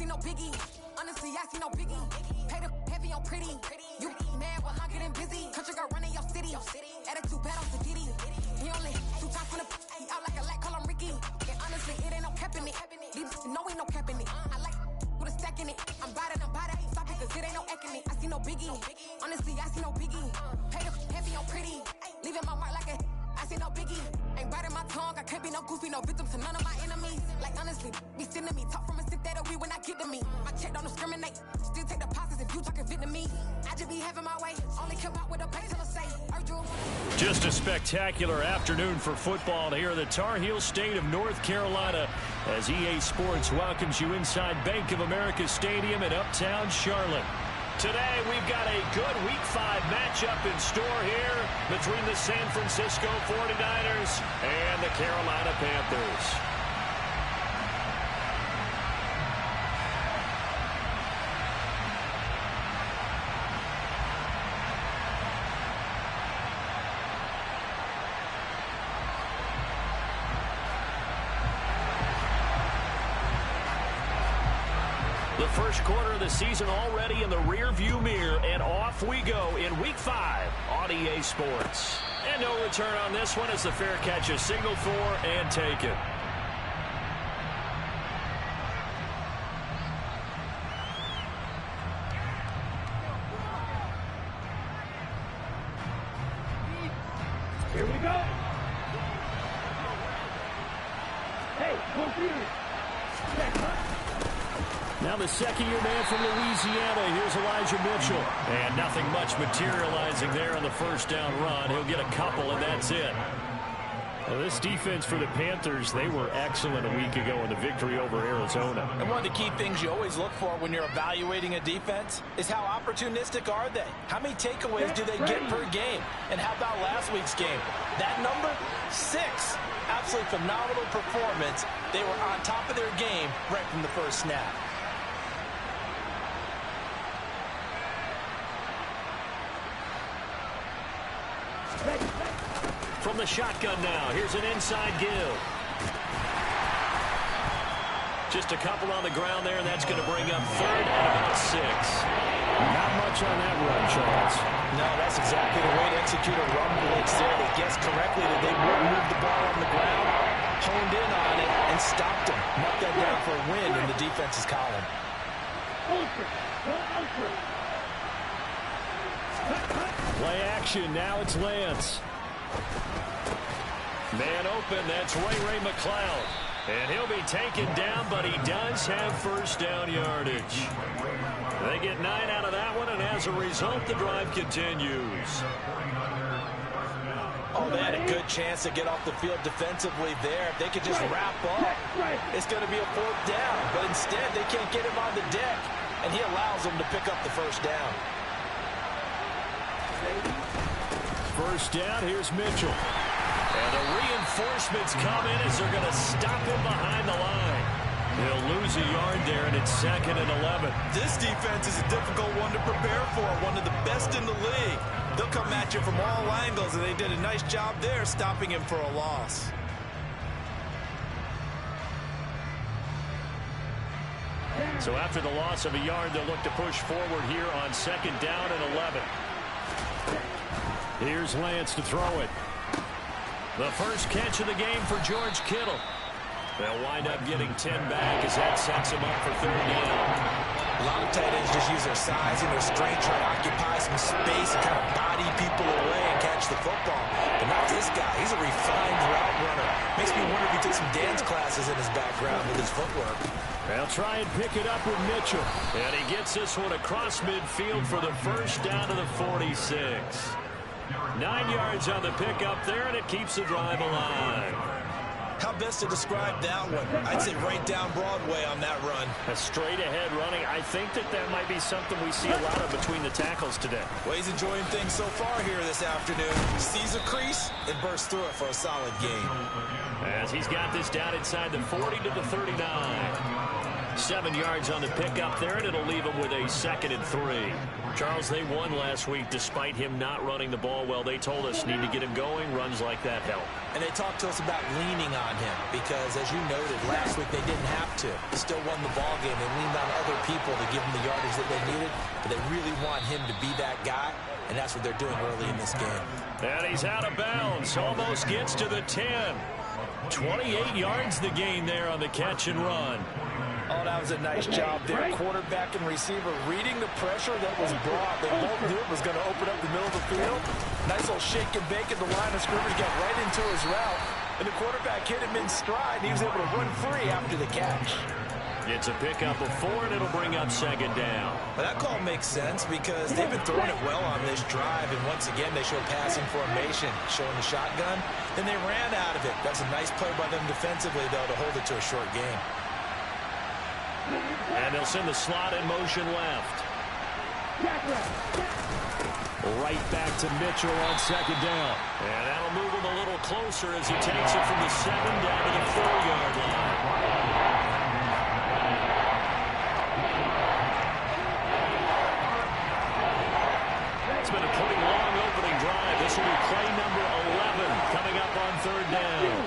see no biggie. Honestly, I see no biggie. Pay the heavy on pretty. You mad, well, I'm getting busy. Country girl running your city. Attitude bad on Sagidi. He only 2 times from the he out like a lack, call him Ricky. And honestly, it ain't no cap in it. These know ain't no cap in it. I like with a stack in it. I'm about it. Stop it, cause it ain't no eck in it. I see no biggie. Honestly, I see no biggie. Pay the heavy on pretty. Leaving my mark like a I see no biggie. Ain't biting my tongue. I can't be no goofy, no victim to none of my enemies. Like honestly, be sending me talk from a stick that'll be when I get to me. My check don't discriminate. Still take deposits if you talking Vietnamese. I just be having my way. Only come out with a pay till I say. Just a spectacular afternoon for football here in the Tar Heel state of North Carolina as EA Sports welcomes you inside Bank of America Stadium in Uptown Charlotte. Today, we've got a good Week 5 matchup in store here between the San Francisco 49ers and the Carolina Panthers. The first quarter of the season already in the rear-view mirror, and off we go in Week 5 on EA Sports. And no return on this one as the fair catch is signaled for and taken. Here we go. Hey, go here. Now the second-year man from Louisiana, here's Elijah Mitchell. And nothing much materializing there on the first down run. He'll get a couple, and that's it. Well, this defense for the Panthers, they were excellent a week ago in the victory over Arizona. And one of the key things you always look for when you're evaluating a defense is how opportunistic are they? How many takeaways do they get per game? And how about last week's game? That number? 6. Absolutely phenomenal performance. They were on top of their game right from the first snap. From the shotgun now, here's an inside give. Just a couple on the ground there, and that's going to bring up 3rd and about 6. Not much on that run, Charles. No, that's exactly the way to execute a run blitz there. They guessed correctly that they would move the ball on the ground, honed in on it, and stopped him. Knocked that down for a win in the defense's column. Play action, now it's Lance. Man open, that's Ray McLeod. And he'll be taken down, but he does have first down yardage. They get 9 out of that one, and as a result, the drive continues. Oh, they had a good chance to get off the field defensively there. If they could just wrap up, it's going to be a 4th down. But instead, they can't get him on the deck, and he allows them to pick up the first down. First down, here's Mitchell. And the reinforcements come in as they're going to stop him behind the line. He'll lose a yard there, and it's 2nd and 11. This defense is a difficult one to prepare for, one of the best in the league. They'll come at you from all angles, and they did a nice job there stopping him for a loss. So after the loss of a yard, they'll look to push forward here on 2nd down and 11. Here's Lance to throw it. The first catch of the game for George Kittle. They'll wind up getting 10 back as that sets him up for 3rd down. A lot of tight ends just use their size and their strength, try to occupy some space and kind of body people away and catch the football. But not this guy. He's a refined route runner. Makes me wonder if he took some dance classes in his background with his footwork. They'll try and pick it up with Mitchell. And he gets this one across midfield for the first down to the 46. 9 yards on the pickup there, and it keeps the drive alive. How best to describe that one? I'd say right down Broadway on that run. A straight-ahead running. I think that might be something we see a lot of between the tackles today. Well, he's enjoying things so far here this afternoon. Sees a crease and bursts through it for a solid gain. As he's got this down inside the 40 to the 39. 7 yards on the pickup there, and it'll leave him with a 2nd and 3. Charles, they won last week despite him not running the ball well. They told us need to get him going. Runs like that help. And they talked to us about leaning on him because, as you noted, last week they didn't have to. They still won the ball game. They leaned on other people to give them the yardage that they needed, but they really want him to be that guy, and that's what they're doing early in this game. And he's out of bounds. Almost gets to the 10. 28 yards the gain there on the catch and run. Oh, that was a nice job there. Quarterback and receiver reading the pressure that was brought. They both knew it was going to open up the middle of the field. Nice little shake and bake at the line of scrimmage, got right into his route. And the quarterback hit him in stride, and he was able to run free after the catch. It's a pickup of 4, and it'll bring up 2nd down. Well, that call makes sense because they've been throwing it well on this drive, and once again, they show passing formation, showing the shotgun. Then they ran out of it. That's a nice play by them defensively, though, to hold it to a short game. And they'll send the slot in motion left. Right back to Mitchell on 2nd down. And that'll move him a little closer as he takes it from the 7 down to the 4-yard line. It's been a pretty long opening drive. This will be play number 11 coming up on 3rd down.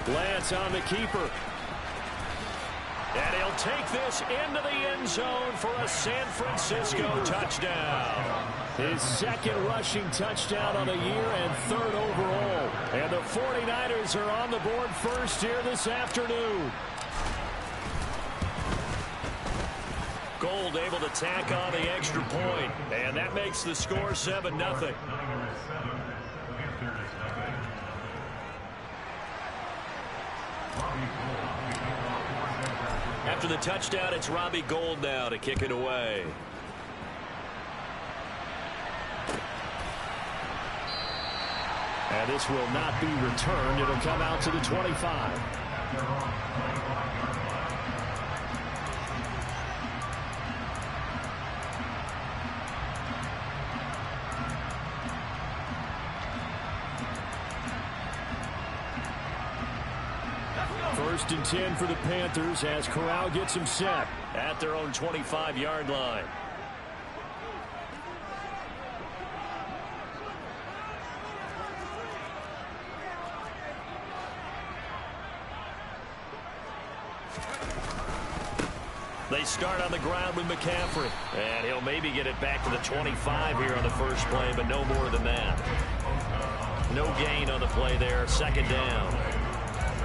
Lance on the keeper. And he'll take this into the end zone for a San Francisco touchdown. His 2nd rushing touchdown on the year and 3rd overall. And the 49ers are on the board first here this afternoon. Gold able to tack on the extra point. And that makes the score 7-0. After the touchdown, it's Robbie Gould now to kick it away. And this will not be returned. It'll come out to the 25. First and 10 for the Panthers as Corral gets him set at their own 25-yard line. They start on the ground with McCaffrey, and he'll maybe get it back to the 25 here on the first play, but no more than that. No gain on the play there, 2nd down.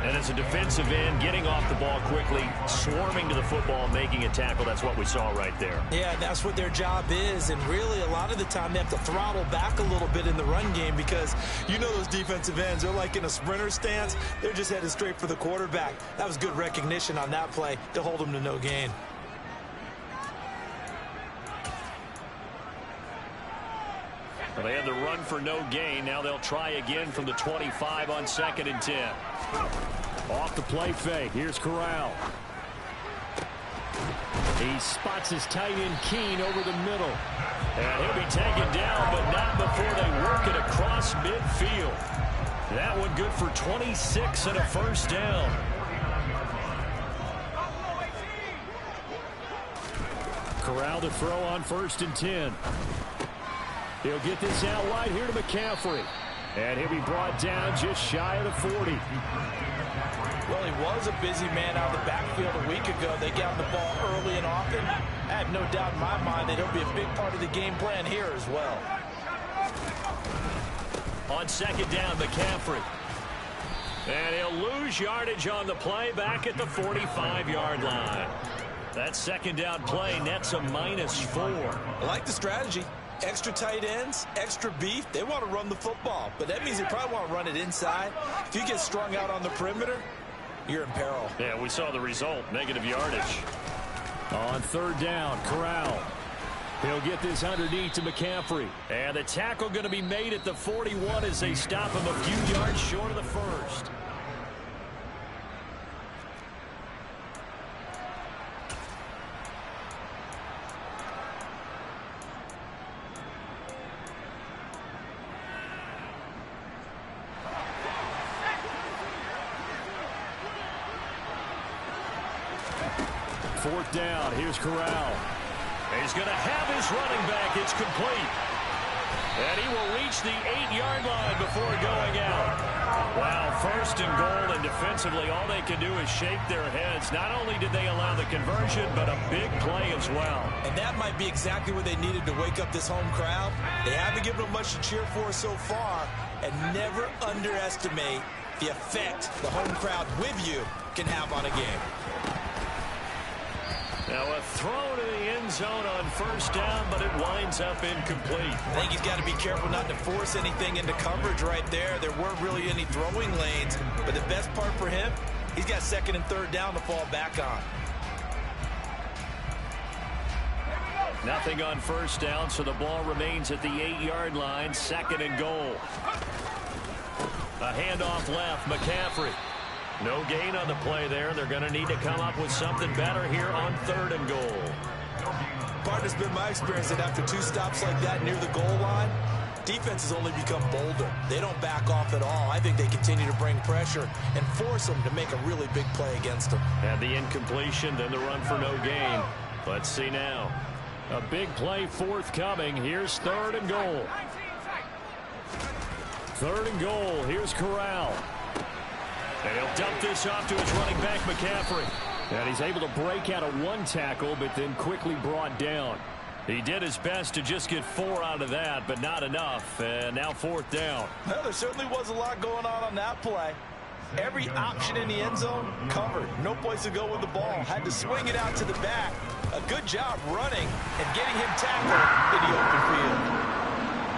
And as a defensive end, getting off the ball quickly, swarming to the football, making a tackle. That's what we saw right there. Yeah, that's what their job is. And really, a lot of the time, they have to throttle back a little bit in the run game because you know those defensive ends, they're like in a sprinter stance. They're just headed straight for the quarterback. That was good recognition on that play to hold them to no gain. Well, they had the run for no gain. Now they'll try again from the 25 on 2nd and 10. Off the play fake. Here's Corral. He spots his tight end Keene over the middle. And he'll be taken down, but not before they work it across midfield. That one good for 26 and a 1st down. Corral to throw on 1st and 10. He'll get this out wide here to McCaffrey. And he'll be brought down just shy of the 40. Well, he was a busy man out of the backfield a week ago. They got the ball early and often. I have no doubt in my mind that he'll be a big part of the game plan here as well. On 2nd down, McCaffrey. And he'll lose yardage on the play back at the 45-yard line. That 2nd down play nets a -4. I like the strategy. Extra tight ends, extra beef. They want to run the football, but that means they probably want to run it inside. If you get strung out on the perimeter, you're in peril. Yeah, we saw the result, negative yardage. On 3rd down, Corral. He'll get this underneath to McCaffrey. And the tackle going to be made at the 41 as they stop him a few yards short of the 1st. 4th down. Here's Corral. He's going to have his running back. It's complete. And he will reach the 8-yard line before going out. Wow, 1st and goal, and defensively all they can do is shake their heads. Not only did they allow the conversion, but a big play as well. And that might be exactly what they needed to wake up this home crowd. They haven't given them much to cheer for so far, and never underestimate the effect the home crowd with you can have on a game. Now a throw to the end zone on 1st down, but it winds up incomplete. I think he's got to be careful not to force anything into coverage right there. There weren't really any throwing lanes, but the best part for him, he's got 2nd and 3rd down to fall back on. Nothing on 1st down, so the ball remains at the 8-yard line, 2nd and goal. A handoff left, McCaffrey. No gain on the play there. They're going to need to come up with something better here on 3rd and goal. Partner, it's been my experience that after 2 stops like that near the goal line, defenses only become bolder. They don't back off at all. I think they continue to bring pressure and force them to make a really big play against them. Had the incompletion, then the run for no gain. Let's see now. A big play forthcoming. Here's 3rd and goal. 3rd and goal. Here's Corral. And he'll dump this off to his running back, McCaffrey. And he's able to break out of 1 tackle, but then quickly brought down. He did his best to just get 4 out of that, but not enough. And now 4th down. Well, there certainly was a lot going on that play. Every option in the end zone covered. No place to go with the ball. Had to swing it out to the back. A good job running and getting him tackled in the open field.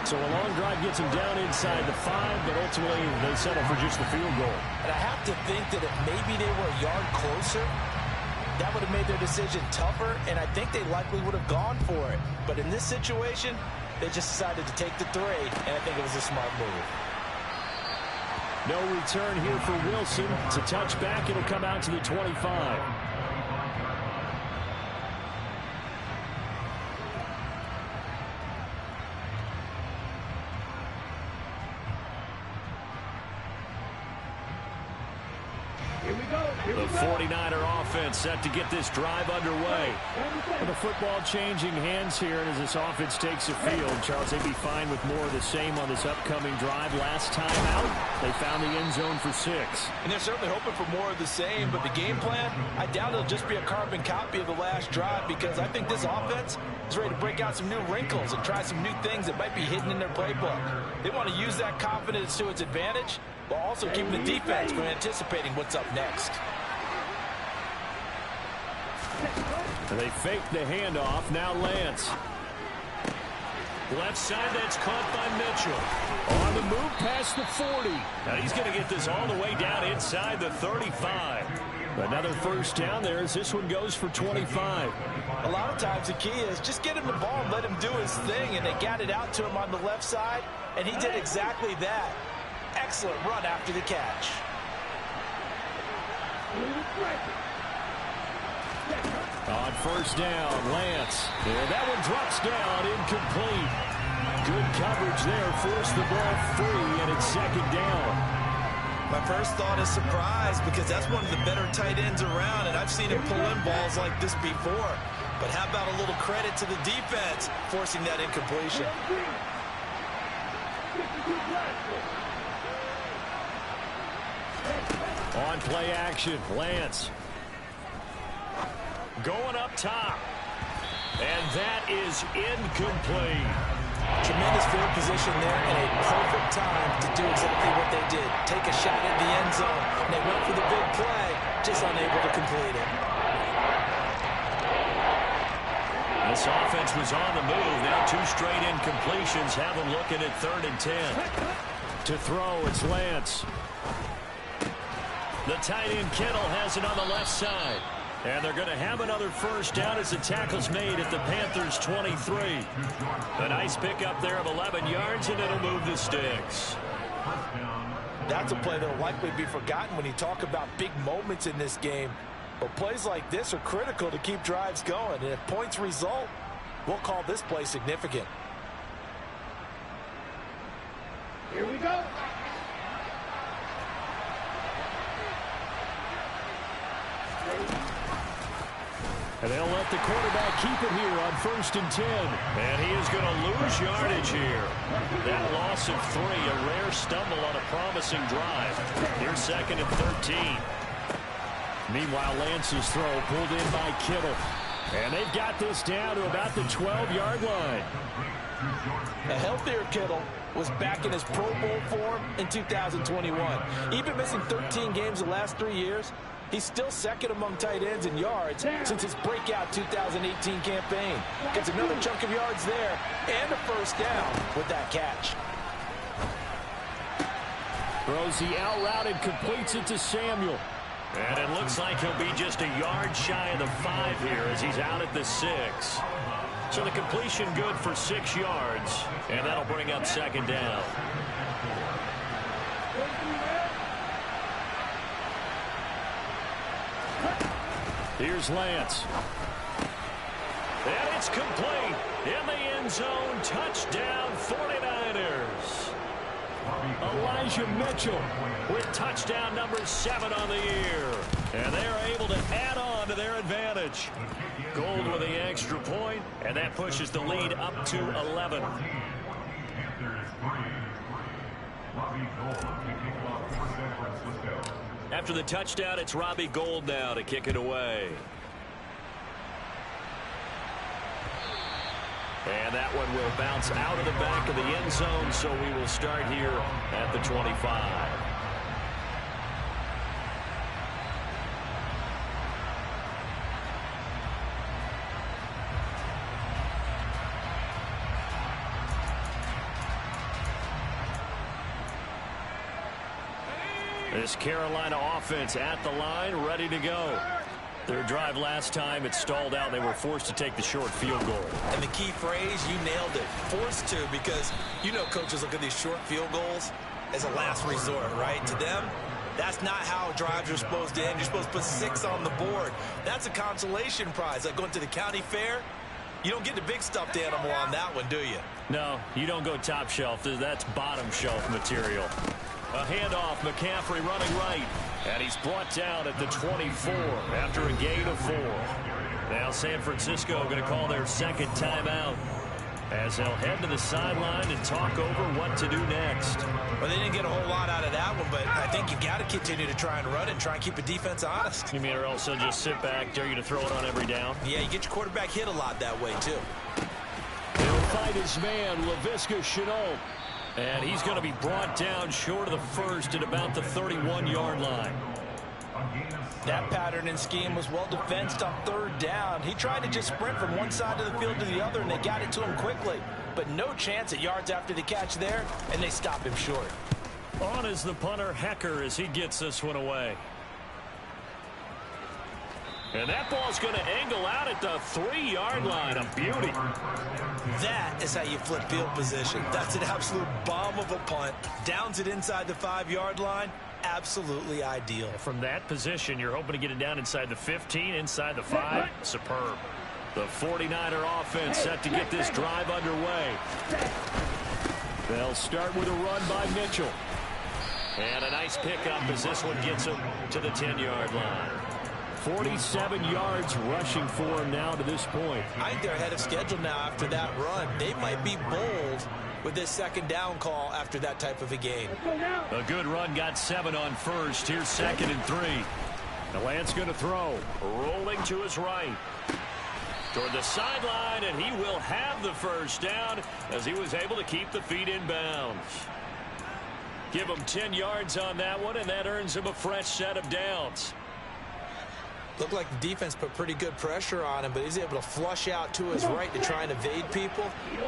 So a long drive gets him down inside the 5, but ultimately they settle for just the field goal. And I have to think that if maybe they were a yard closer, that would have made their decision tougher, and I think they likely would have gone for it. But in this situation, they just decided to take the 3, and I think it was a smart move. No return here for Wilson. It's a touchback. It'll come out to the 25. The 49er offense set to get this drive underway. The football changing hands here, and as this offense takes the field, Charles, they'd be fine with more of the same on this upcoming drive. Last time out, they found the end zone for 6. And they're certainly hoping for more of the same, but the game plan, I doubt it'll just be a carbon copy of the last drive, because I think this offense is ready to break out some new wrinkles and try some new things that might be hidden in their playbook. They want to use that confidence to its advantage, while also keeping the defense from anticipating what's up next. And they fake the handoff. Now Lance. Left side, that's caught by Mitchell. On the move past the 40. Now he's going to get this all the way down inside the 35. Another 1st down there as this one goes for 25. A lot of times the key is just get him the ball and let him do his thing, and they got it out to him on the left side, and he did exactly that. Excellent run after the catch. On 1st down, Lance. And that one drops down, incomplete. Good coverage there, forced the ball free, and it's 2nd down. My first thought is surprise, because that's one of the better tight ends around, and I've seen him pull in balls like this before. But how about a little credit to the defense forcing that incompletion? On play action, Lance. Going up top. And that is incomplete. Tremendous field position there and a perfect time to do exactly what they did. Take a shot at the end zone. And they went for the big play, just unable to complete it. This offense was on the move. Now 2 straight incompletions have them looking at 3rd and 10. To throw, it's Lance. The tight end Kittle has it on the left side. And they're going to have another 1st down as the tackle's made at the Panthers' 23. A nice pickup there of 11 yards, and it'll move the sticks. That's a play that will likely be forgotten when you talk about big moments in this game. But plays like this are critical to keep drives going. And if points result, we'll call this play significant. Here we go. And they'll let the quarterback keep it here on 1st and 10. And he is going to lose yardage here. That loss of 3, a rare stumble on a promising drive. Here's 2nd and 13. Meanwhile, Lance's throw pulled in by Kittle. And they've got this down to about the 12-yard line. A healthier Kittle was back in his Pro Bowl form in 2021. Even missing 13 games the last 3 years, he's still 2nd among tight ends in yards since his breakout 2018 campaign. Gets another chunk of yards there and a first down with that catch. Throws the out route and completes it to Samuel. And it looks like he'll be just a yard shy of the 5 here as he's out at the 6. So the completion good for 6 yards, and that'll bring up 2nd down. Here's Lance. And it's complete in the end zone. Touchdown 49ers. Elijah Mitchell With touchdown number 7 on the year. And they're able to add on to their advantage. Gold with the extra point, and that pushes the lead up to 11. After the touchdown, it's Robbie Gould now to kick it away. And that one will bounce out of the back of the end zone, so we will start here at the 25. This Carolina offense at the line, ready to go. Their drive last time, it stalled out. They were forced to take the short field goal. And the key phrase, you nailed it. Forced to, because you know coaches look at these short field goals as a last resort, right? To them, that's not how drives are supposed to end. You're supposed to put 6 on the board. That's a consolation prize. Like going to the county fair, you don't get the big stuffed animal on that one, do you? No, you don't go top shelf. That's bottom shelf material. A handoff, McCaffrey running right. And he's brought down at the 24 after a gain of 4. Now San Francisco going to call their 2nd timeout as they'll head to the sideline and talk over what to do next. Well, they didn't get a whole lot out of that one, but I think you got to continue to try and run and try and keep the defense honest. You mean or also just sit back, dare you to throw it on every down? Yeah, you get your quarterback hit a lot that way, too. He'll fight his man, Laviska Shenault. And he's going to be brought down short of the 1st at about the 31-yard line. That pattern and scheme was well defensed on 3rd down. He tried to just sprint from one side of the field to the other, and they got it to him quickly. But no chance at yards after the catch there, and they stop him short. On is the punter, Hecker, as he gets this one away. And that ball's going to angle out at the 3-yard line. A beauty. That is how you flip field position. That's an absolute bomb of a punt. Downs it inside the 5-yard line. Absolutely ideal. From that position, you're hoping to get it down inside the 15, inside the 5. Superb. The 49er offense set to get this drive underway. They'll start with a run by Mitchell. And a nice pickup as this one gets him to the 10-yard line. 47 yards rushing for him now to this point. I think they're ahead of schedule now after that run. They might be bold with this 2nd down call after that type of a game. A good run, got 7 on 1st. Here's 2nd and 3. The Lance going to throw. Rolling to his right. Toward the sideline, and he will have the 1st down as he was able to keep the feet in bounds. Give him 10 yards on that one, and that earns him a fresh set of downs. Looked like the defense put pretty good pressure on him, but he's able to flush out to his right to try and evade people.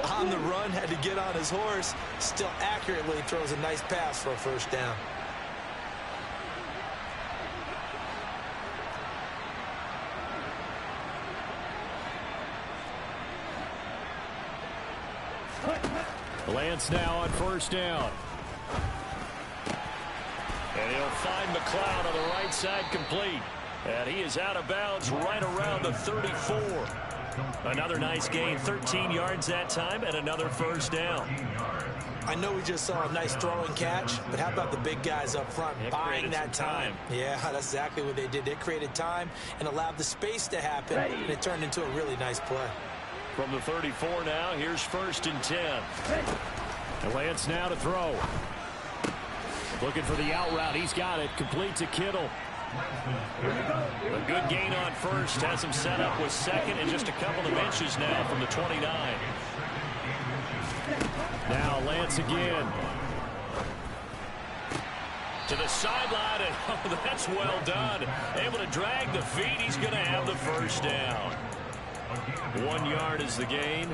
On the run, had to get on his horse. Still accurately throws a nice pass for a 1st down. Lance now on 1st down. And he'll find McLeod on the right side, complete. And he is out of bounds right around the 34. Another nice gain, 13 yards that time, and another 1st down. I know we just saw a nice throw and catch, but how about the big guys up front buying that time? Yeah, that's exactly what they did. They created time and allowed the space to happen, and it turned into a really nice play. From the 34 now, here's 1st and 10. And Lance now to throw. Looking for the out route. He's got it. Complete to Kittle. A good gain on first. Has him set up with second and just a couple of inches now from the 29. Now Lance again. To the sideline, and oh, that's well done. Able to drag the feet. He's going to have the first down. 1 yard is the gain.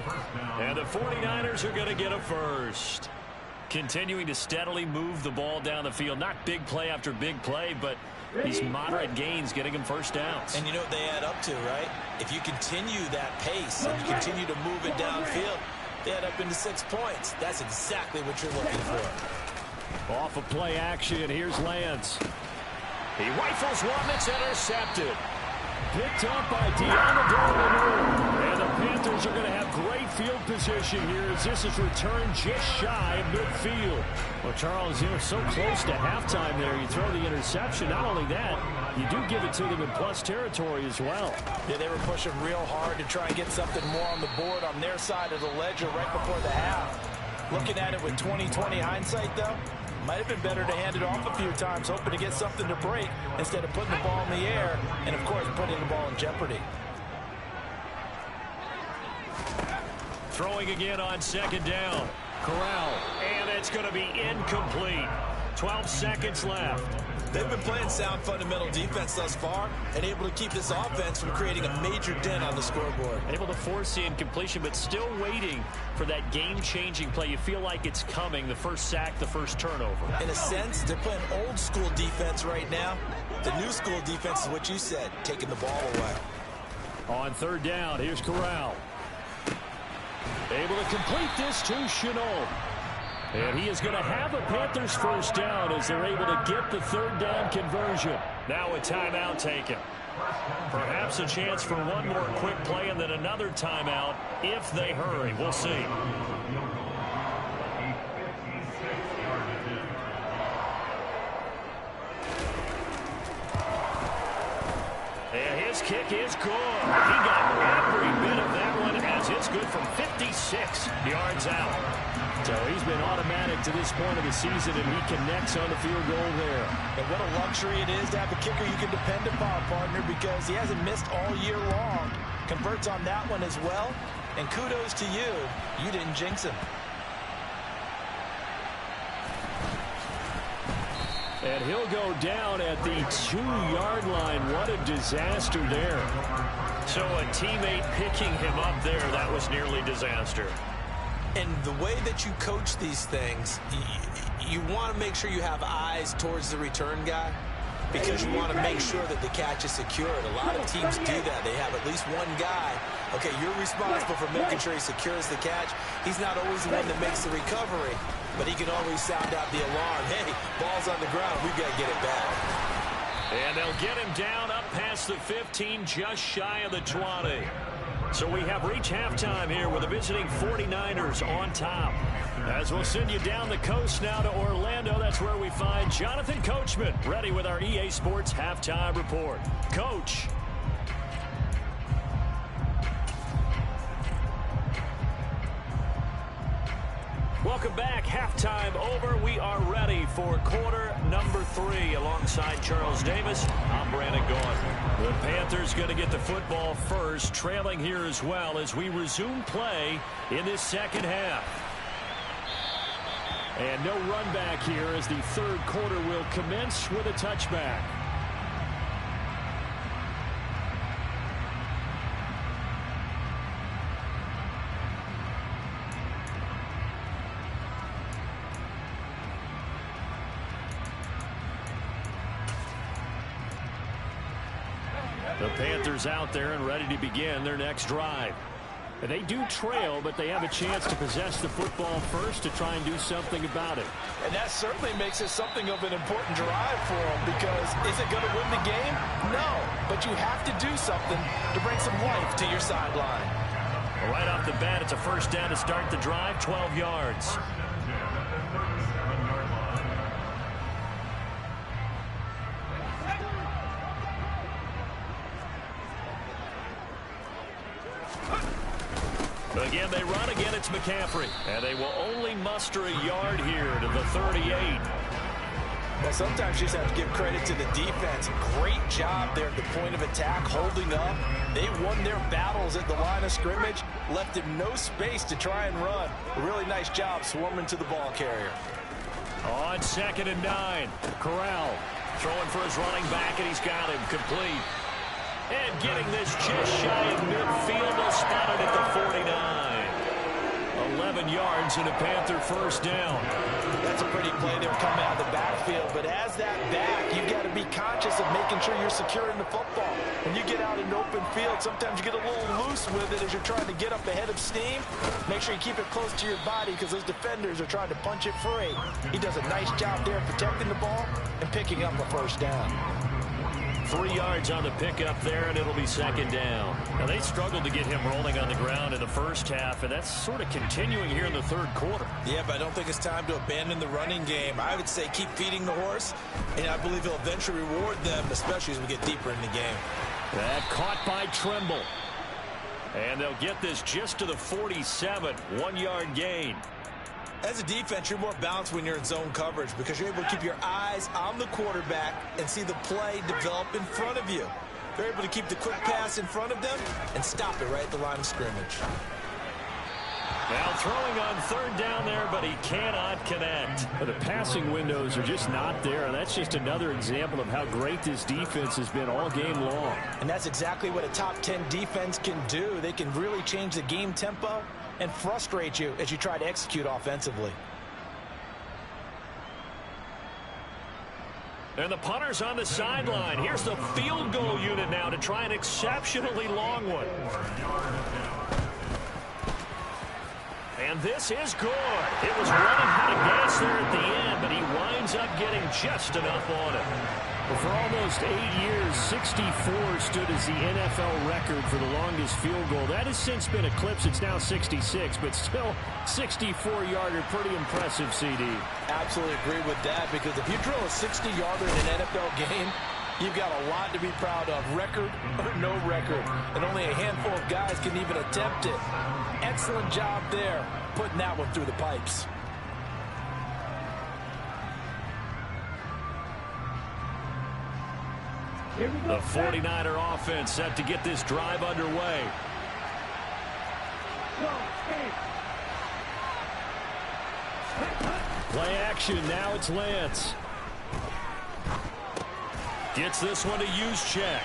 And the 49ers are going to get a first. Continuing to steadily move the ball down the field. Not big play after big play, but these moderate gains getting them first downs. And you know what they add up to, right? If you continue that pace and you continue to move it downfield, they add up into 6 points. That's exactly what you're looking for. Off of play action, here's Lance. He rifles one that's intercepted. Picked up by Deontay. And the Panthers are going to have great field position here as this is returned just shy of midfield. Well, Charles, you know, so close to halftime there. You throw the interception. Not only that, you do give it to them in plus territory as well. Yeah, they were pushing real hard to try and get something more on the board on their side of the ledger right before the half. Looking at it with 20/20 hindsight, though, might have been better to hand it off a few times, hoping to get something to break instead of putting the ball in the air and, of course, putting the ball in jeopardy. Throwing again on 2nd down. Corral. And it's going to be incomplete. 12 seconds left. They've been playing sound fundamental defense thus far and able to keep this offense from creating a major dent on the scoreboard. Able to force the incompletion, but still waiting for that game-changing play. You feel like it's coming, the first sack, the first turnover. In a sense, they're playing old-school defense right now. The new-school defense is what you said, taking the ball away. On 3rd down, here's Corral. Able to complete this to Chenault. And he is going to have a Panthers first down as they're able to get the 3rd down conversion. Now a timeout taken. Perhaps a chance for one more quick play and then another timeout if they hurry. We'll see. And his kick is good. He got every bit of that one as it's good from 56 yards out. So he's been automatic to this point of the season, and he connects on the field goal there. And what a luxury it is to have a kicker you can depend upon, partner, because he hasn't missed all year long. Converts on that one as well. And kudos to you. You didn't jinx him. And he'll go down at the 2-yard line. What a disaster there. So a teammate picking him up there, that was nearly disaster. And the way that you coach these things, you want to make sure you have eyes towards the return guy because you want to make sure that the catch is secured. A lot of teams do that. They have at least one guy. Okay, you're responsible for making sure he secures the catch. He's not always the one that makes the recovery, but he can always sound out the alarm. Hey, ball's on the ground. We've got to get it back. And they'll get him down up past the 15, just shy of the 20. So we have reached halftime here with the visiting 49ers on top. As we'll send you down the coast now to Orlando, that's where we find Jonathan Coachman ready with our EA Sports Halftime Report. Coach. Welcome back. Halftime over. We are ready for quarter number 3 alongside Charles Davis. I'm Brandon Gaudin. The Panthers going to get the football first, trailing here as well as we resume play in this second half. And no run back here as the 3rd quarter will commence with a touchback. The Panthers out there and ready to begin their next drive. And they do trail, but they have a chance to possess the football first to try and do something about it. And that certainly makes it something of an important drive for them because is it going to win the game? No, but you have to do something to bring some life to your sideline. Right off the bat, it's a first down to start the drive, 12 yards. Again, they run. Again, it's McCaffrey. And they will only muster a yard here to the 38. Well, sometimes you just have to give credit to the defense. Great job there at the point of attack, holding up. They won their battles at the line of scrimmage, left him no space to try and run. A really nice job swarming to the ball carrier. On 2nd and 9, Corral throwing for his running back, and he's got him complete. And getting this just shy of midfield, they'll spot it at the 49. 11 yards and a Panther first down. That's a pretty play there coming out of the backfield, but as that back, you've got to be conscious of making sure you're securing the football. When you get out in open field, sometimes you get a little loose with it as you're trying to get up ahead of steam. Make sure you keep it close to your body because those defenders are trying to punch it free. He does a nice job there protecting the ball and picking up a first down. 3 yards on the pickup there, and it'll be 2nd down. Now, they struggled to get him rolling on the ground in the first half, and that's sort of continuing here in the 3rd quarter. Yeah, but I don't think it's time to abandon the running game. I would say keep feeding the horse, and I believe he'll eventually reward them, especially as we get deeper in the game. That caught by Trimble. And they'll get this just to the 47, 1-yard gain. As a defense, you're more balanced when you're in zone coverage because you're able to keep your eyes on the quarterback and see the play develop in front of you. They're able to keep the quick pass in front of them and stop it right at the line of scrimmage. Now throwing on 3rd down there, but he cannot connect. The passing windows are just not there. That's just another example of how great this defense has been all game long. And that's exactly what a top 10 defense can do. They can really change the game tempo and frustrate you as you try to execute offensively. And the punter's on the sideline. Here's the field goal unit now to try an exceptionally long one. And this is good. It was running out of gas there at the end, but he winds up getting just enough on it. Well, for almost 8 years, 64 stood as the NFL record for the longest field goal. That has since been eclipsed. It's now 66, but still 64-yarder. Pretty impressive, CD. Absolutely agree with that, because if you drill a 60-yarder in an NFL game, you've got a lot to be proud of, record or no record. And only a handful of guys can even attempt it. Excellent job there, putting that one through the pipes. The 49er offense set to get this drive underway. Play action, now it's Lance. Gets this one to Juszczyk.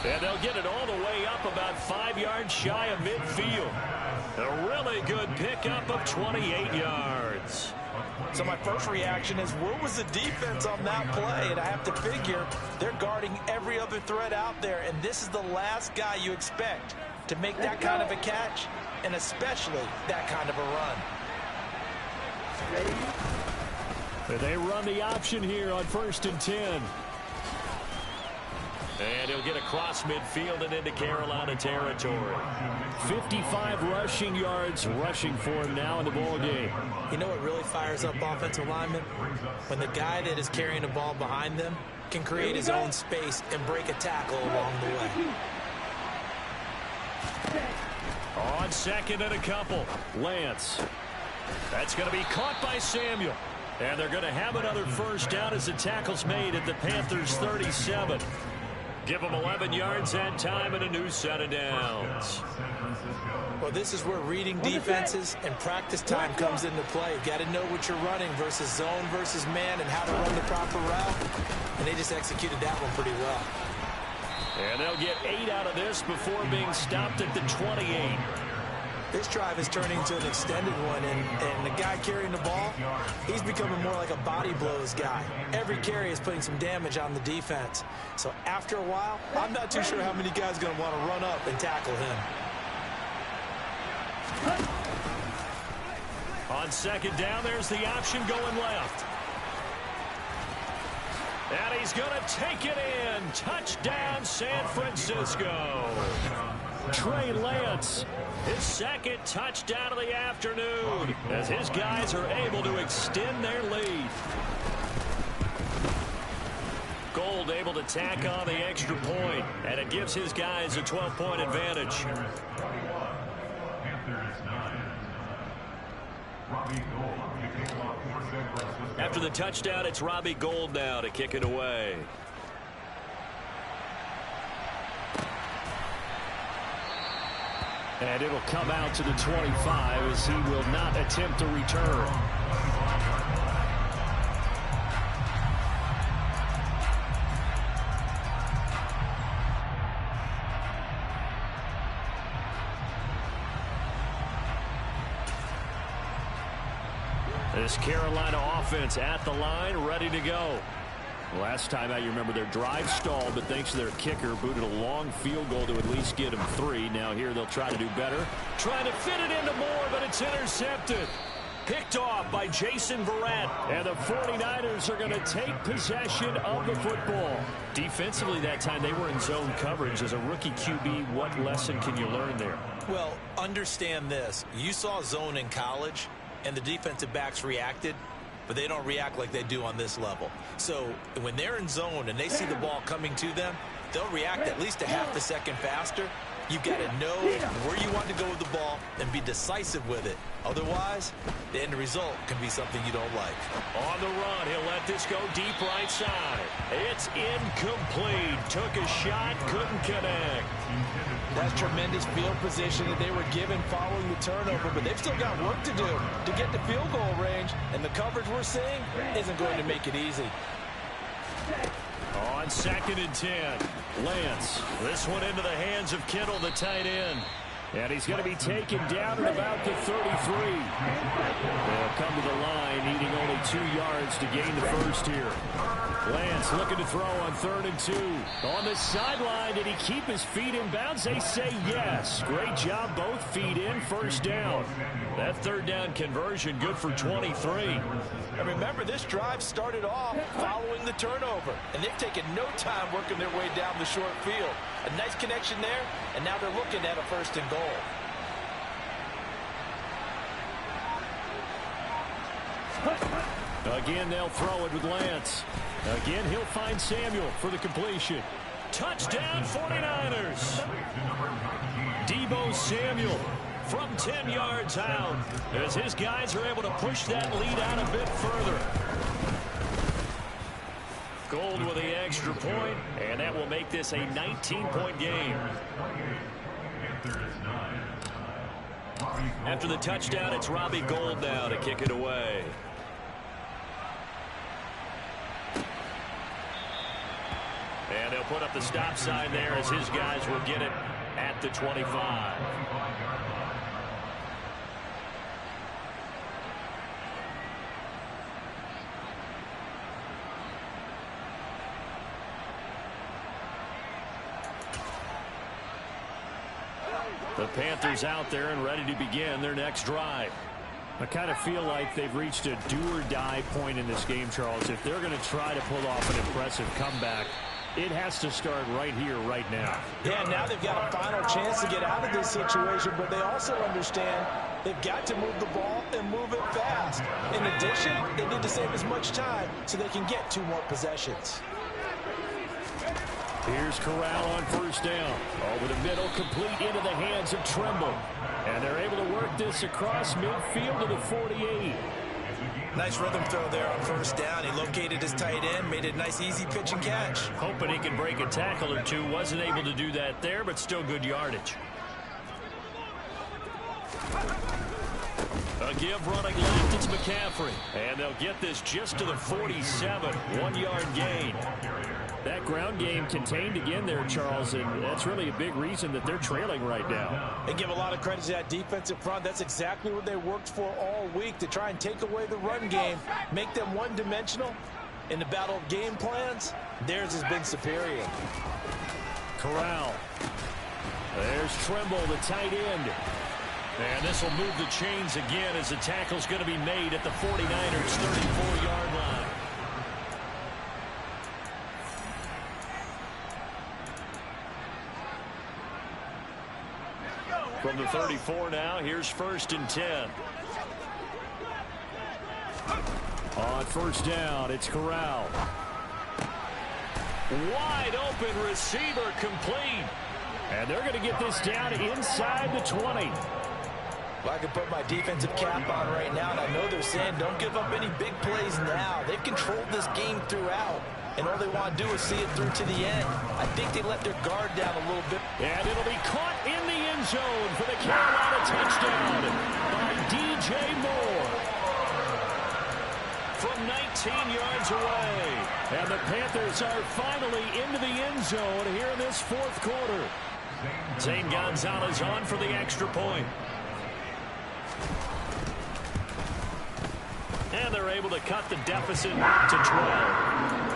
And they'll get it all the way up about 5 yards shy of midfield. A really good pickup of 28 yards. So my first reaction is, where was the defense on that play? And I have to figure they're guarding every other threat out there, and this is the last guy you expect to make that kind of a catch, and especially that kind of a run. And they run the option here on 1st and 10. And he'll get across midfield and into Carolina territory. 55 rushing yards rushing for him now in the ball game. You know what really fires up offensive linemen? When the guy that is carrying the ball behind them can create his own space and break a tackle along the way. On 2nd and a couple, Lance. That's going to be caught by Samuel. And they're going to have another first down as the tackle's made at the Panthers' 37. Give them 11 yards that time and a new set of downs. Well, this is where reading defenses and practice time comes into play. You've got to know what you're running versus zone versus man and how to run the proper route. And they just executed that one pretty well. And they'll get 8 out of this before being stopped at the 28. This drive is turning into an extended one, and the guy carrying the ball, he's becoming more like a body blows guy. Every carry is putting some damage on the defense. So after a while, I'm not too sure how many guys are going to want to run up and tackle him. On 2nd down, there's the option going left. And he's going to take it in. Touchdown, San Francisco. Trey Lance, his 2nd touchdown of the afternoon, as his guys are able to extend their lead. Gould able to tack on the extra point, and it gives his guys a 12-point advantage. After the touchdown, it's Robbie Gould now to kick it away. And it'll come out to the 25 as he will not attempt to return. This Carolina offense at the line, ready to go. Last time out, you remember their drive stalled, but thanks to their kicker, booted a long field goal to at least get them 3. Now here they'll try to do better. Trying to fit it into Moore, but it's intercepted. Picked off by Jason Verrett. And the 49ers are going to take possession of the football. Defensively that time, they were in zone coverage. As a rookie QB, what lesson can you learn there? Well, understand this. You saw zone in college, and the defensive backs reacted, but they don't react like they do on this level. So when they're in zone and they see the ball coming to them, they'll react at least a half a second faster. You've got to know where you want to go with the ball and be decisive with it. Otherwise, the end result can be something you don't like. On the run, he'll let this go deep right side. It's incomplete. Took a shot, couldn't connect. That's tremendous field position that they were given following the turnover, but they've still got work to do to get to field goal range, and the coverage we're seeing isn't going to make it easy. On 2nd and 10, Lance. This one into the hands of Kittle, the tight end. And he's going to be taken down at about the 33. They'll come to the line, needing only 2 yards to gain the first here. Lance looking to throw on 3rd and 2. On the sideline, did he keep his feet in bounds? They say yes. Great job, both feet in, first down. That 3rd down conversion good for 23. And remember, this drive started off following the turnover, and they've taken no time working their way down the short field. A nice connection there, and now they're looking at a 1st and goal. Again, they'll throw it with Lance. Again, he'll find Samuel for the completion. Touchdown, 49ers. Deebo Samuel from 10 yards out as his guys are able to push that lead out a bit further. Gould with the extra point, and that will make this a 19-point game. After the touchdown, it's Robbie Gould now to kick it away. And they'll put up the stop sign there as his guys will get it at the 25. The Panthers out there and ready to begin their next drive. I kind of feel like they've reached a do-or-die point in this game, Charles. If they're going to try to pull off an impressive comeback, it has to start right here, right now. Yeah, now they've got a final chance to get out of this situation, but they also understand they've got to move the ball and move it fast. In addition, they need to save as much time so they can get 2 more possessions. Here's Corral on 1st down. Over the middle, complete into the hands of Trimble. And they're able to work this across midfield to the 48. Nice rhythm throw there on 1st down. He located his tight end, made it a nice, easy pitch and catch. Hoping he can break a tackle or two. Wasn't able to do that there, but still good yardage. A give running left, it's McCaffrey. And they'll get this just to the 47. 1-yard gain. That ground game contained again there, Charles, and that's really a big reason that they're trailing right now. They give a lot of credit to that defensive front. That's exactly what they worked for all week, to try and take away the run game, make them one-dimensional. In the battle of game plans, theirs has been superior. Corral. There's Trimble, the tight end. And this will move the chains again as the tackle's going to be made at the 49ers' 34-yard line. From the 34 now, here's 1st and 10. On 1st down, it's Corral. Wide open receiver complete. And they're going to get this down inside the 20. Well, I can put my defensive cap on right now, and I know they're saying don't give up any big plays now. They've controlled this game throughout, and all they want to do is see it through to the end. I think they let their guard down a little bit. And it'll be caught in the end zone for the Carolina touchdown by DJ Moore. From 19 yards away. And the Panthers are finally into the end zone here in this fourth quarter. Zane Gonzalez on for the extra point. And they're able to cut the deficit to 12.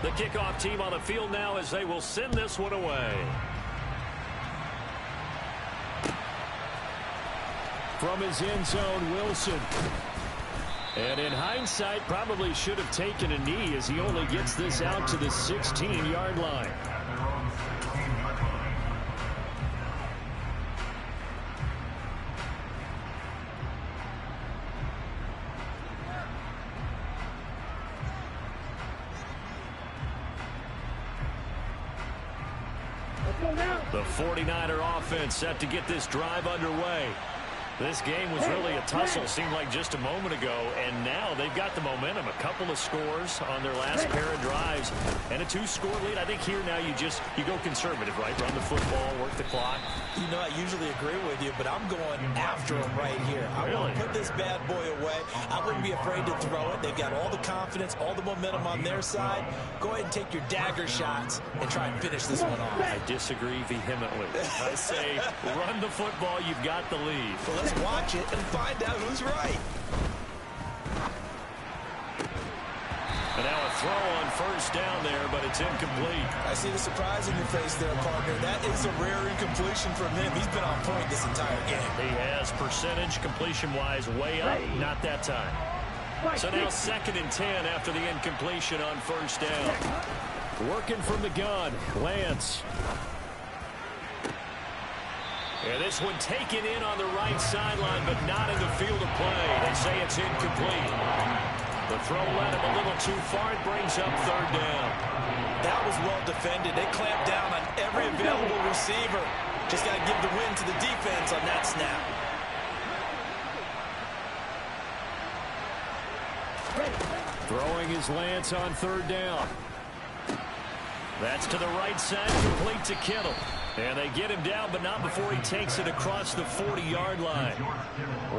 The kickoff team on the field now as they will send this one away. From his end zone, Wilson. And in hindsight, probably should have taken a knee as he only gets this out to the 16-yard line. The 49er offense set to get this drive underway. This game was really a tussle, seemed like just a moment ago, and now they've got the momentum. A couple of scores on their last pair of drives, and a 2-score lead. I think here now you go conservative, right? Run the football, work the clock. You know, I usually agree with you, but I'm going after them right here. I want to put this bad boy away. I wouldn't be afraid to throw it. They've got all the confidence, all the momentum on their side. Go ahead and take your dagger shots and try and finish this one off. I disagree vehemently. I say run the football. You've got the lead. Well, let's watch it and find out who's right. And now a throw on first down there, but it's incomplete. I see the surprise in your face there, partner. That is a rare incompletion from him. He's been on point this entire game. He has percentage completion-wise way up. Not that time. So now 2nd and 10 after the incompletion on first down. Working from the gun, Lance. And this one taken in on the right sideline, but not in the field of play. They say it's incomplete. The throw led him a little too far. It brings up 3rd down. That was well defended. They clamped down on every available receiver. Just got to give the win to the defense on that snap. Throwing is Lance on 3rd down. That's to the right side, complete to Kittle. And they get him down, but not before he takes it across the 40-yard line.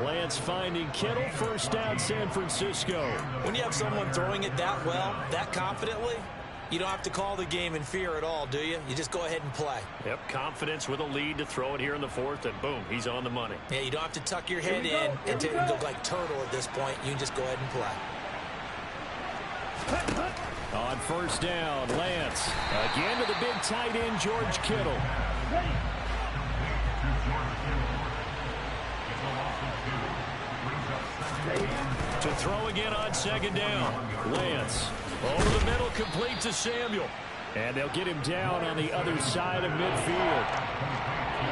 Lance finding Kittle, 1st down, San Francisco. When you have someone throwing it that well, that confidently, you don't have to call the game in fear at all, do you? You just go ahead and play. Yep, confidence with a lead to throw it here in the 4th, and boom, he's on the money. Yeah, you don't have to tuck your head in and go like turtle at this point. You can just go ahead and play. On 1st down, Lance. Again to the big tight end, George Kittle. To throw again on 2nd down. Lance. Over the middle, complete to Samuel. And they'll get him down on the other side of midfield.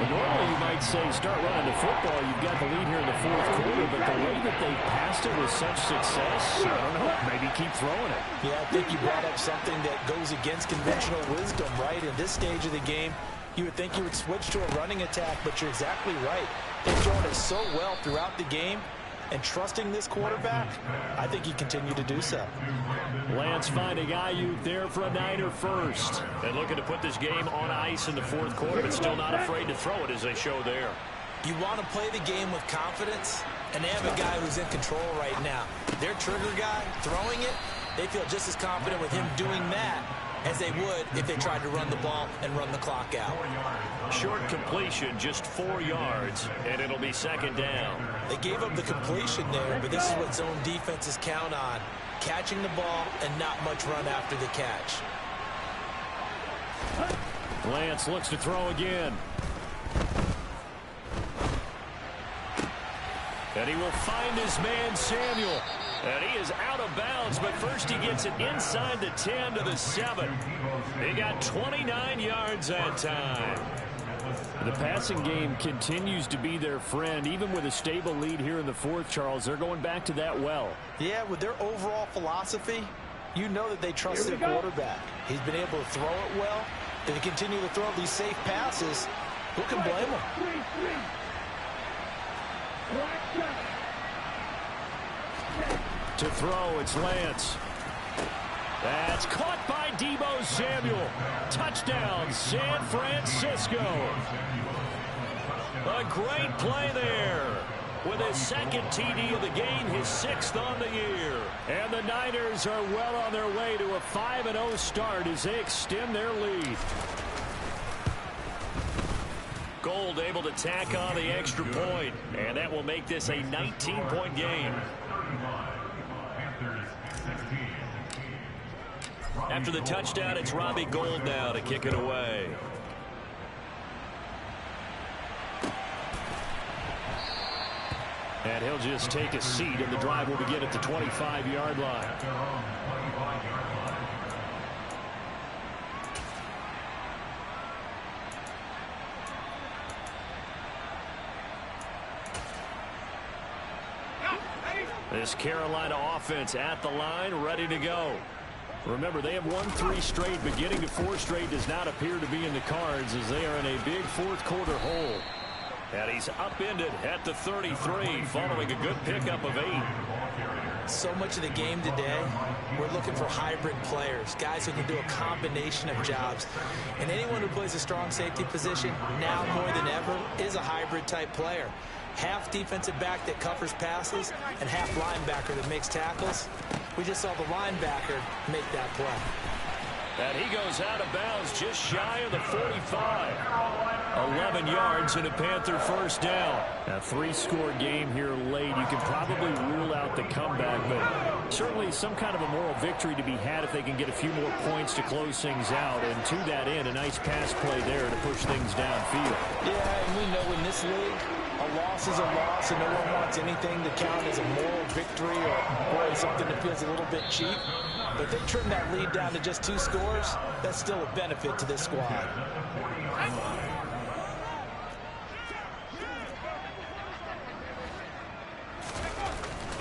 Normally, you might say, start running the football. You've got the lead here in the 4th quarter, but the way that they passed it with such success, I don't know, maybe keep throwing it. Yeah, I think you brought up something that goes against conventional wisdom, right? In this stage of the game, you would think you would switch to a running attack, but you're exactly right. They've thrown it so well throughout the game, and trusting this quarterback, I think he continue to do so. Lance finding Ayuk there for a Niner first. And looking to put this game on ice in the 4th quarter, but still not afraid to throw it as they show there. You want to play the game with confidence, and they have a guy who's in control right now. Their trigger guy, throwing it, they feel just as confident with him doing that as they would if they tried to run the ball and run the clock out. Short completion, just 4 yards, and it'll be 2nd down. They gave up the completion there, but this is what zone defenses count on. Catching the ball and not much run after the catch. Lance looks to throw again. And he will find his man, Samuel. And he is out of bounds, but first he gets it inside the 10 to the 7. He got 29 yards that time. The passing game continues to be their friend. Even with a stable lead here in the fourth, Charles, they're going back to that well. Yeah, with their overall philosophy, you know that they trust their quarterback. He's been able to throw it well. If they continue to throw these safe passes, who can blame them? To throw, it's Lance. That's caught by Deebo Samuel. Touchdown, San Francisco. A great play there. With his second TD of the game, his 6th on the year. And the Niners are well on their way to a 5-0 start as they extend their lead. Gold able to tack on the extra point, and that will make this a 19-point game. After the touchdown, it's Robbie Gould now to kick it away. And he'll just take a seat, and the drive will begin at the 25-yard line. This Carolina offense at the line, ready to go. Remember, they have won 3 straight, but getting to 4 straight does not appear to be in the cards as they are in a big fourth-quarter hole. And he's upended at the 33, following a good pickup of 8. So much of the game today, we're looking for hybrid players, guys who can do a combination of jobs. And anyone who plays a strong safety position, now more than ever, is a hybrid-type player. Half defensive back that covers passes and half linebacker that makes tackles. We just saw the linebacker make that play. And he goes out of bounds just shy of the 45. 11 yards and a Panther first down. A 3-score game here late. You can probably rule out the comeback, but certainly some kind of a moral victory to be had if they can get a few more points to close things out. And to that end, a nice pass play there to push things downfield. Yeah, and we know in this league, a loss is a loss, and no one wants anything to count as a moral victory or something that feels a little bit cheap. But if they trim that lead down to just 2 scores, that's still a benefit to this squad.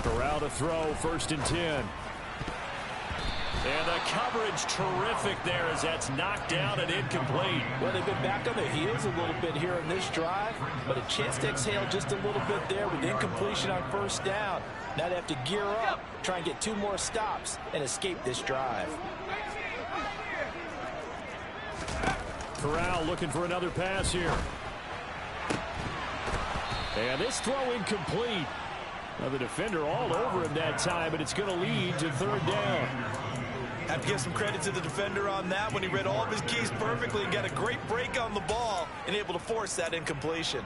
Corral to throw, 1st and 10. And the coverage terrific there as that's knocked down and incomplete. Well, they've been back on their heels a little bit here in this drive, but a chance to exhale just a little bit there with incompletion on 1st down. Now they have to gear up, try and get 2 more stops and escape this drive. Corral looking for another pass here. And this throw incomplete. Now the defender all over him that time, but it's going to lead to 3rd down. Have to give some credit to the defender on that when he read all of his keys perfectly and got a great break on the ball and able to force that incompletion.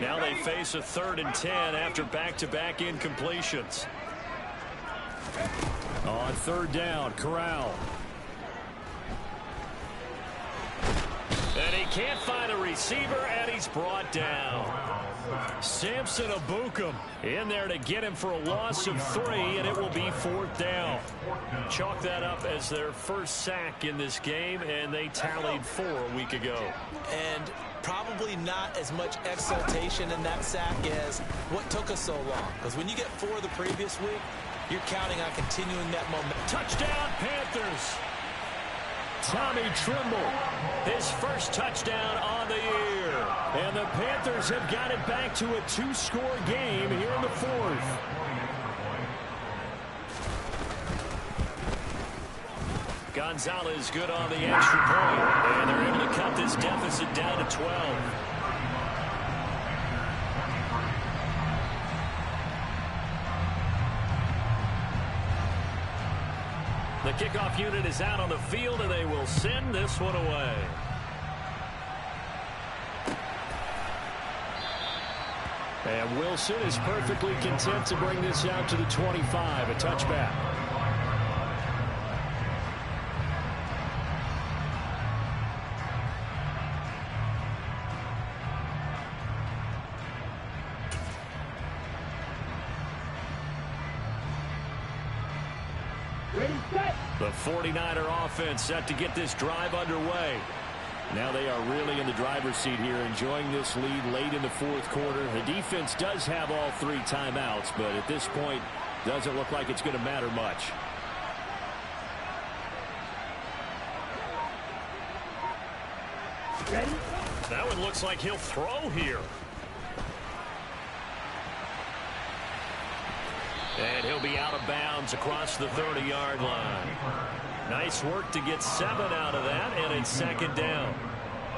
Now they face a 3rd and 10 after back-to-back incompletions. On 3rd down, Corral. And he can't find a receiver, and he's brought down. Samson Abukum in there to get him for a loss of 3, and it will be 4th down. Chalk that up as their first sack in this game, and they tallied 4 a week ago. And probably not as much exultation in that sack as what took us so long. Because when you get 4 the previous week, you're counting on continuing that momentum. Touchdown, Panthers. Tommy Trimble, his first touchdown on the year. And the Panthers have got it back to a 2-score game here in the 4th. Gonzalez good on the extra point. And they're able to cut this deficit down to 12. The kickoff unit is out on the field, and they will send this one away. And Wilson is perfectly content to bring this out to the 25, a touchback. Ready, set. The 49er offense set to get this drive underway. Now they are really in the driver's seat here, enjoying this lead late in the fourth quarter. The defense does have all 3 timeouts, but at this point, doesn't look like it's going to matter much. Ready. That one looks like he'll throw here. And he'll be out of bounds across the 30-yard line. Nice work to get 7 out of that, and it's second down.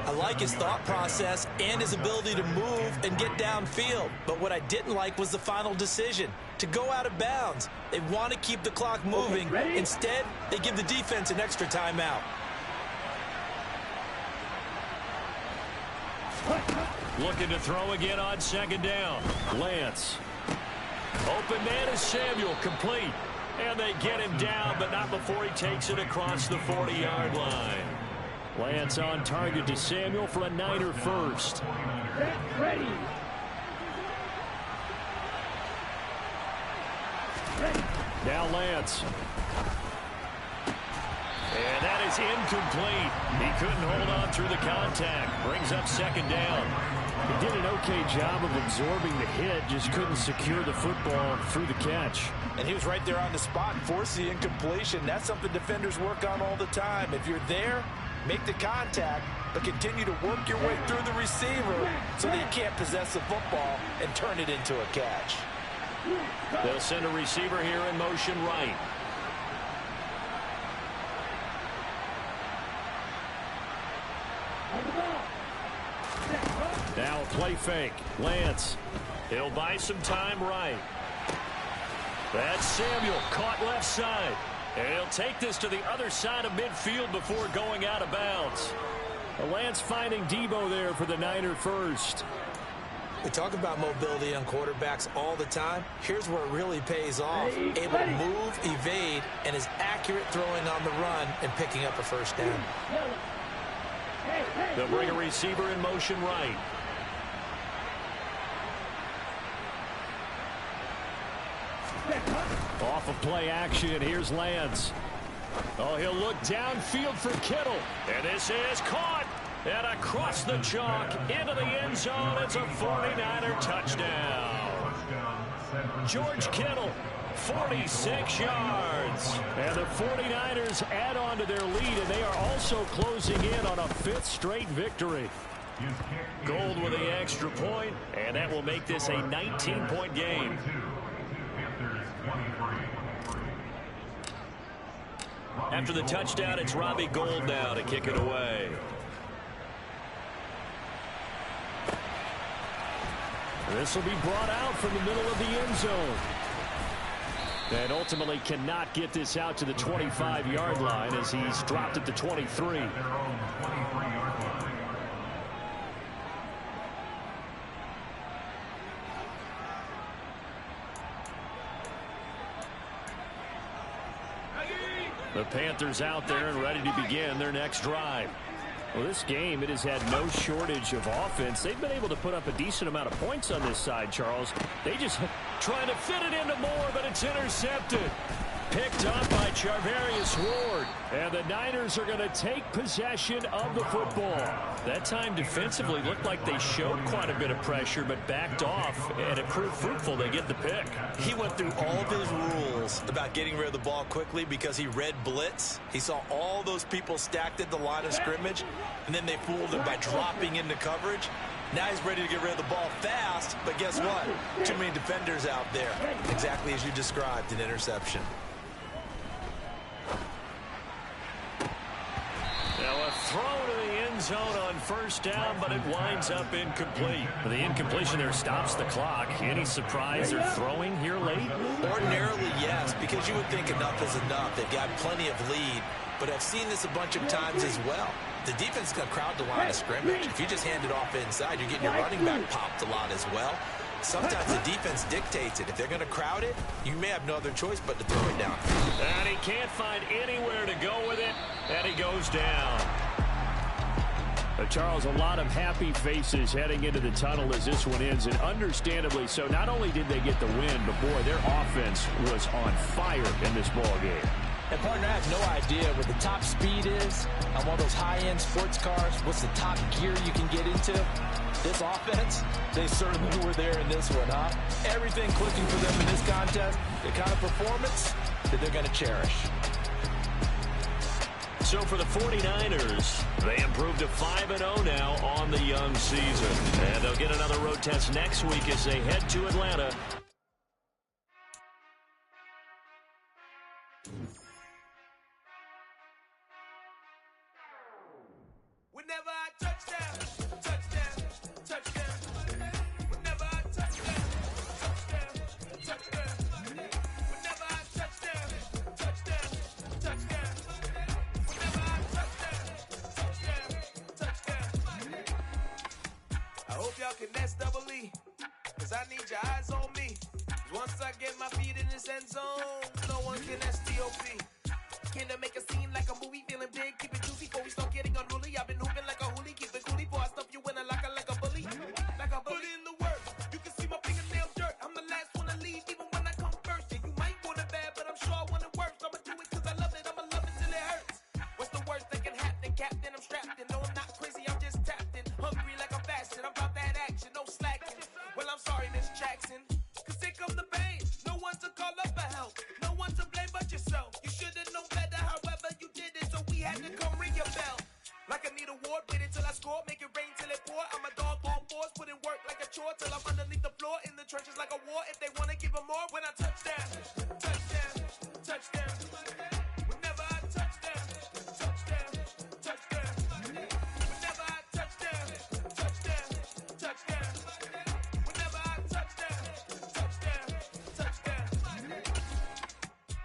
I like his thought process and his ability to move and get downfield. But what I didn't like was the final decision, to go out of bounds. They want to keep the clock moving. Okay, instead, they give the defense an extra timeout. Looking to throw again on second down. Lance. Open man is Samuel, complete. And they get him down, but not before he takes it across the 40-yard line. Lance on target to Samuel for a Niner first. Ready. Now Lance. And that is incomplete. He couldn't hold on through the contact. Brings up second down. He did an okay job of absorbing the hit, just couldn't secure the football through the catch. And he was right there on the spot and forced the incompletion. That's something defenders work on all the time. If you're there, make the contact, but continue to work your way through the receiver so that you can't possess the football and turn it into a catch. They'll send a receiver here in motion right. Now a play fake. Lance. He'll buy some time right. That's Samuel, caught left side. And he'll take this to the other side of midfield before going out of bounds. Lance finding Debo there for the Niner first. We talk about mobility on quarterbacks all the time. Here's where it really pays off. Able to move, evade, and is accurate throwing on the run and picking up a first down. They'll bring a receiver in motion right. Off of play action, here's Lance. Oh, he'll look downfield for Kittle. And this is caught. And across the chalk, into the end zone, it's a 49er touchdown. George Kittle, 46 yards. And the 49ers add on to their lead, and they are also closing in on a 5th straight victory. Gold with the extra point, and that will make this a 19-point game. After the touchdown, it's Robbie Gould now to kick it away. This will be brought out from the middle of the end zone. And ultimately cannot get this out to the 25-yard line as he's dropped at the 23. The Panthers out there and ready to begin their next drive. Well, this game, it has had no shortage of offense. They've been able to put up a decent amount of points on this side, Charles. They just trying to fit it into more, but it's intercepted. Picked up by Charvarius Ward. And the Niners are going to take possession of the football. That time defensively looked like they showed quite a bit of pressure, but backed off, and it proved fruitful. They get the pick. He went through all of his rules about getting rid of the ball quickly because he read blitz. He saw all those people stacked at the line of scrimmage, and then they fooled him by dropping into coverage. Now he's ready to get rid of the ball fast, but guess what? Too many defenders out there. Exactly as you described, an interception. Now a throw to the end zone on first down, but it winds up incomplete. The incompletion there stops the clock. Any surprise they're throwing here late? Ordinarily, yes, because you would think enough is enough. They've got plenty of lead, but I've seen this a bunch of times as well. The defense is going to crowd the line of scrimmage. If you just hand it off inside, you're getting your running back popped a lot as well. Sometimes the defense dictates it. If they're going to crowd it, you may have no other choice but to throw it down. And he can't find anywhere to go with it, and he goes down. Charles, a lot of happy faces heading into the tunnel as this one ends, and understandably so. Not only did they get the win, but boy, their offense was on fire in this ball game. And, partner, I have no idea what the top speed is on one of those high-end sports cars. What's the top gear you can get into? This offense, they certainly were there in this one, huh? Everything clicking for them in this contest, the kind of performance that they're going to cherish. So for the 49ers, they improved to 5-0 now on the young season. And they'll get another road test next week as they head to Atlanta. Whenever I touchdown, touchdown, touchdown. Whenever I touchdown, touchdown, touchdown. Whenever I touchdown, touchdown, touchdown. Whenever I touchdown, touchdown, touchdown. I hope y'all can S-double-E, 'cause I need your eyes on me. 'Cause once I get my feet in this end zone, no one can S-T-O-P. Can I make a scene like a movie, feeling big, keep it juicy before we start getting unruly. I've been hooping like a hoolie, keep it coolie before I stuff you in a locker like a bully. Like a bully. Put in the work, you can see my fingernails dirt. I'm the last one to leave, even when I come first. Yeah, you might want it bad, but I'm sure I want it worse. I'ma do it 'cause I love it, I'ma love it till it hurts. What's the worst that can happen, Captain? I'm strapped in, no I'm not crazy, I'm just tapped in. Hungry like I'm fasting, I'm about that action, no slacking. Well, I'm sorry, Miss Jackson, 'cause here come the pain. No one to call up for help, no one to blame but yourself. You should've known better, however you did it, so we had to come ring your bell. Like I need a award, wait until I score, make it rain till it pour. I'm a dog on fours, put in work like a chore till I'm underneath the floor, in the trenches like a war. If they wanna give them more, when I touchdown, touchdown, touchdown. Whenever I touchdown, touchdown, touchdown. Whenever I touchdown, touchdown, touchdown. Whenever I touchdown, touchdown, touchdown.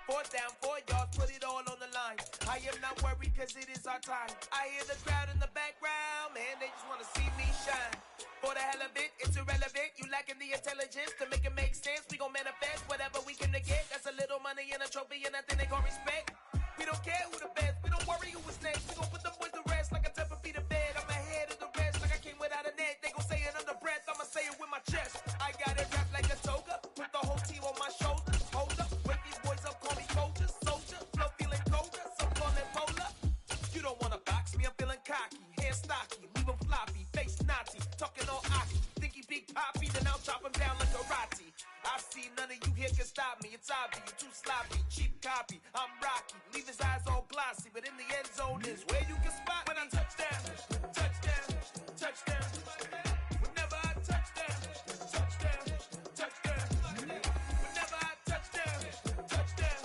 4th down, 4 yards, put it all on the line. I am not worried 'cause it is our time. I hear the crowd in the background, man, they just wanna see me shine. For the hell of it, it's irrelevant. You lacking the intelligence to make it make sense. We gon' manifest whatever we came to get. That's a little money and a trophy and nothing they gon' respect. We don't care who the best, we don't worry who is next. We gon' put the boys to rest like a 10 feet of bed. I'm ahead of the rest like I came without a net. They gon' say it under breath, I'ma say it with my chest. I got it wrapped like a toga, put the whole team on my shoulders. Hold up, wake these boys up, call me soldiers. Soldier, flow feeling colder, some call it polar. You don't wanna box me, I'm feeling cocky. Hair stocky, leave him floppy, face naughty. Talking all aki, think he big poppy, then I'll chop him down like karate. I see none of you here can stop me. It's obvious, you too sloppy, cheap copy. I'm Rocky, leave his eyes all glossy, but in the end zone is where you can spot when I touchdown, touchdown, touchdown. Whenever I touchdown, touchdown, touchdown. Whenever I touchdown, touchdown,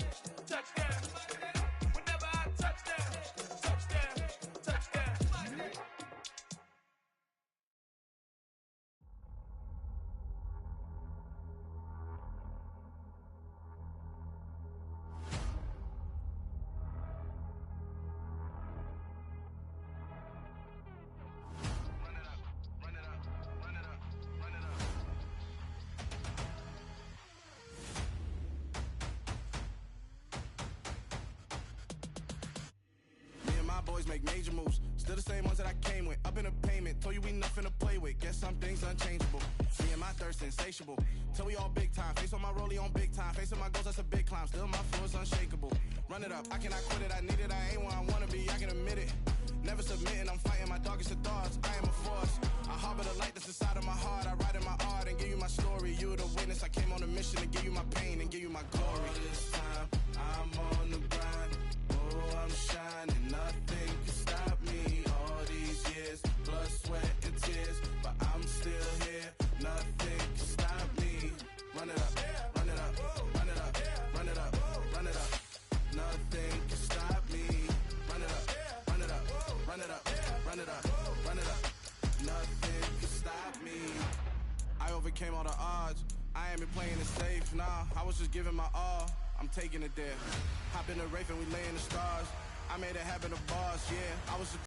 touchdown. Whenever I touchdown, touchdown, touchdown. Me and my boys make major moves. Still the same ones that I came with. Up in a payment, told you we nothing to play with. Guess some things unchangeable. Me and my thirst insatiable. Till we all big time. Face on my rollie on big time. Facing my goals, that's a big climb. Still my flow is unshakable. Run it up, I cannot quit it. I need it, I ain't where I wanna be. I can admit it. Never submitting, I'm fighting my darkest of thoughts. I am a force. I harbor the light that's inside of my heart. I write in my art and give you my story. You the witness. I came on a mission to give you my pain and give you my glory. All this time, I'm on the grind. Oh, I'm shining. Nothing can stop me. All these years, blood, sweat, and tears. But I'm still here. Nothing can stop me. Run it up, run it up, run it up, run it up, run it up. Nothing can stop me. Run it up, run it up, run it up, run it up, run it up. Nothing can stop me. I overcame all the odds. I ain't been playing it safe, nah. I was just giving my all. I'm taking it there. Hop in the Wraith and we lay in the stars. I made it happen to boss, yeah. I was